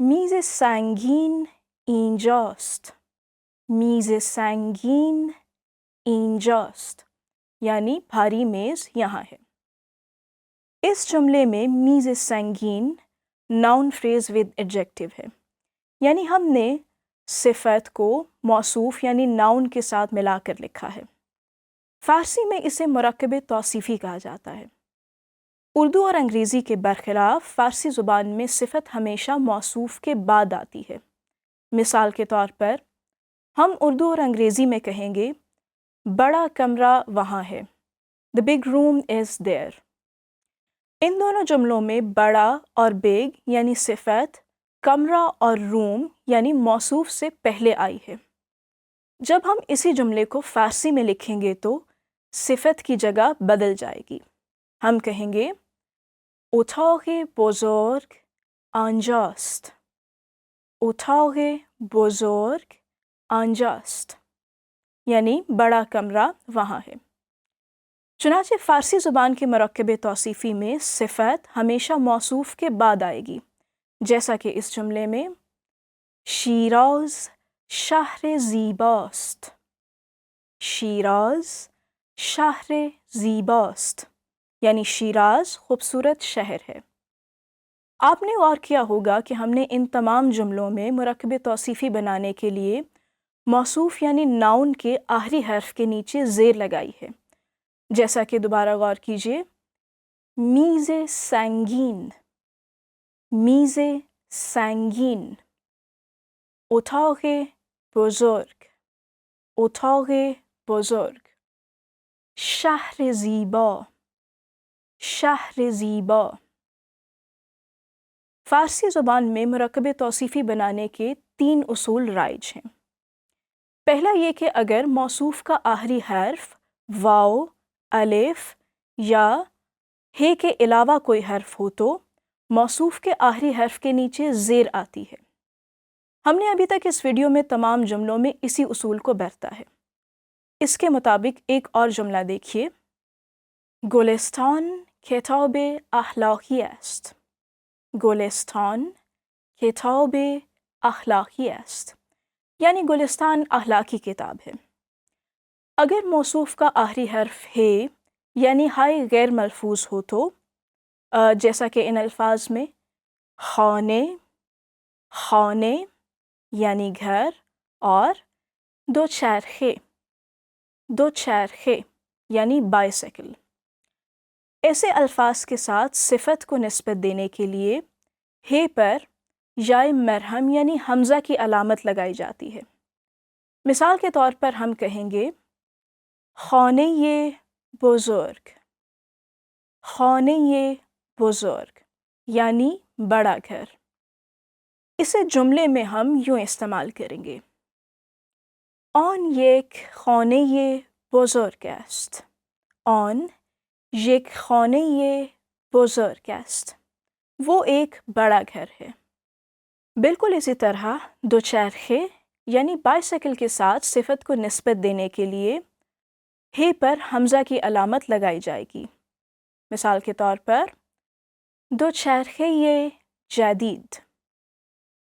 میز سنگین اینجاست. میز سنگین اینجاست یعنی بھاری میز یہاں ہے۔ اس جملے میں میز سنگین ناؤن فریز ود ایڈجیکٹو ہے، یعنی ہم نے صفت کو موصوف یعنی ناؤن کے ساتھ ملا کر لکھا ہے۔ فارسی میں اسے مرکب توصیفی کہا جاتا ہے۔ اردو اور انگریزی کے برخلاف فارسی زبان میں صفت ہمیشہ موصوف کے بعد آتی ہے۔ مثال کے طور پر ہم اردو اور انگریزی میں کہیں گے بڑا کمرہ وہاں ہے، The big room is there۔ ان دونوں جملوں میں بڑا اور big یعنی صفت کمرہ اور روم یعنی موصوف سے پہلے آئی ہے۔ جب ہم اسی جملے کو فارسی میں لکھیں گے تو صفت کی جگہ بدل جائے گی۔ ہم کہیں گے اتاق بزرگ آنجاست۔ اتاق بزرگ آنجاست یعنی بڑا کمرہ وہاں ہے۔ چنانچہ فارسی زبان کے مرکب توصیفی میں صفت ہمیشہ موصوف کے بعد آئے گی، جیسا کہ اس جملے میں شیراز شہر زیباست۔ شیراز شہر زیباست یعنی شیراز خوبصورت شہر ہے۔ آپ نے غور کیا ہوگا کہ ہم نے ان تمام جملوں میں مرکب توصیفی بنانے کے لیے موصوف یعنی ناؤن کے آخری حرف کے نیچے زیر لگائی ہے، جیسا کہ دوبارہ غور کیجیے، میز سنگین، میز سنگین، اتاق بزرگ، اتاق بزرگ، شہر زیبا، شہر زیبا۔ فارسی زبان میں مرکب توصیفی بنانے کے 3 اصول رائج ہیں۔ پہلا یہ کہ اگر موصوف کا آخری حرف واو، الف یا ہے کے علاوہ کوئی حرف ہو تو موصوف کے آخری حرف کے نیچے زیر آتی ہے۔ ہم نے ابھی تک اس ویڈیو میں تمام جملوں میں اسی اصول کو برتا ہے۔ اس کے مطابق ایک اور جملہ دیکھیے، گلستان کتاب اخلاقی است۔ گلستان کتاب اخلاقی است یعنی گلستان اخلاقی کتاب ہے۔ اگر موصوف کا آخری حرف ہے یعنی ہائے غیر ملفوظ ہو تو جیسا کہ ان الفاظ میں خانے، خانے یعنی گھر، اور دوچرخے، دوچرخے یعنی بائیسیکل۔ ایسے الفاظ کے ساتھ صفت کو نسبت دینے کے لیے ہے پر یائے مرہم یعنی حمزہ کی علامت لگائی جاتی ہے۔ مثال کے طور پر ہم کہیں گے خانه بزرگ، خانه بزرگ یعنی بڑا گھر۔ اسے جملے میں ہم یوں استعمال کریں گے، آن یک خانه بزرگ است۔ آن یک خانه بزرگ است، وہ ایک بڑا گھر ہے۔ بالکل اسی طرح دوچرخے یعنی بائیسیکل کے ساتھ صفت کو نسبت دینے کے لیے ہے پر حمزہ کی علامت لگائی جائے گی۔ مثال کے طور پر دوچرخے جدید،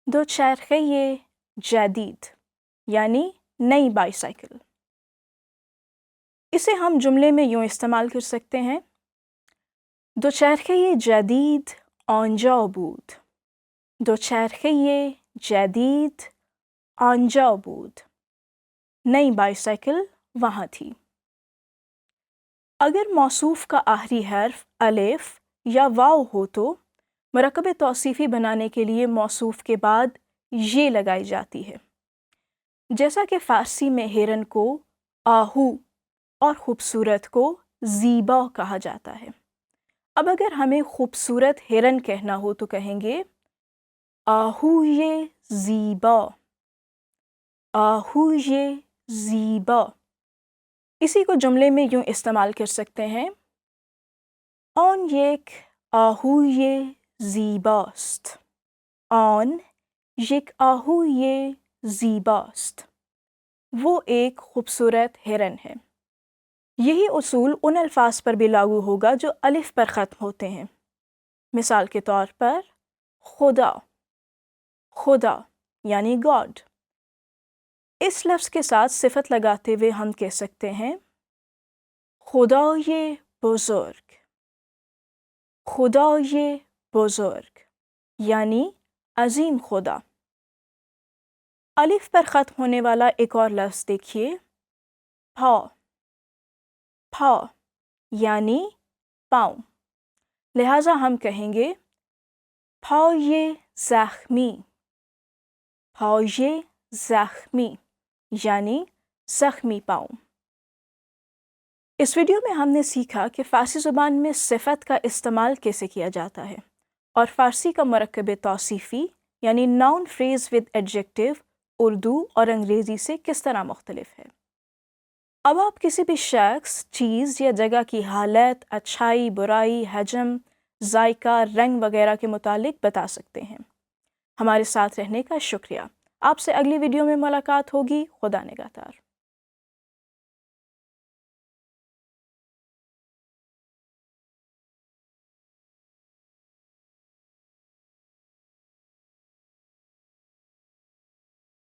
دوچرخے جدید یعنی نئی بائیسیکل۔ اسے ہم جملے میں یوں استعمال کر سکتے ہیں، دوچرخه جدید آنجا بود۔ دوچرخه جدید آنجا بود. نئی بائیسیکل وہاں تھی. اگر موصوف کا آخری حرف الف یا واو ہو تو مرکب توصیفی بنانے کے لیے موصوف کے بعد یہ لگائی جاتی ہے. جیسا کہ فارسی میں ہرن کو آہو اور خوبصورت کو زیبا کہا جاتا ہے. اب اگر ہمیں خوبصورت ہرن کہنا ہو تو کہیں گے آہوی زیبا، آہوی زیبا. اسی کو جملے میں یوں استعمال کر سکتے ہیں آن یک آهوی زیباست. آن یک آهوی زیباست. وہ ایک خوبصورت ہرن ہے. یہی اصول ان الفاظ پر بھی لاگو ہوگا جو الف پر ختم ہوتے ہیں. مثال کے طور پر خدا، خدا یعنی گاڈ. اس لفظ کے ساتھ صفت لگاتے ہوئے ہم کہہ سکتے ہیں خدای بزرگ، خدای بزرگ یعنی عظیم خدا. الف پر ختم ہونے والا ایک اور لفظ دیکھیے پا، پا یعنی پاؤں. لہٰذا ہم کہیں گے پای زخمی، پای زخمی یعنی زخمی پاؤں. اس ویڈیو میں ہم نے سیکھا کہ فارسی زبان میں صفت کا استعمال کیسے کیا جاتا ہے اور فارسی کا مرکب توصیفی یعنی noun phrase with adjective Urdu اور انگریزی سے کس طرح مختلف ہے. اب آپ کسی بھی شخص، چیز یا جگہ کی حالت، اچھائی، برائی، حجم، ذائقہ، رنگ وغیرہ کے متعلق بتا سکتے ہیں. ہمارے ساتھ رہنے کا شکریہ. آپ سے اگلی ویڈیو میں ملاقات ہوگی. خدا نگہدار.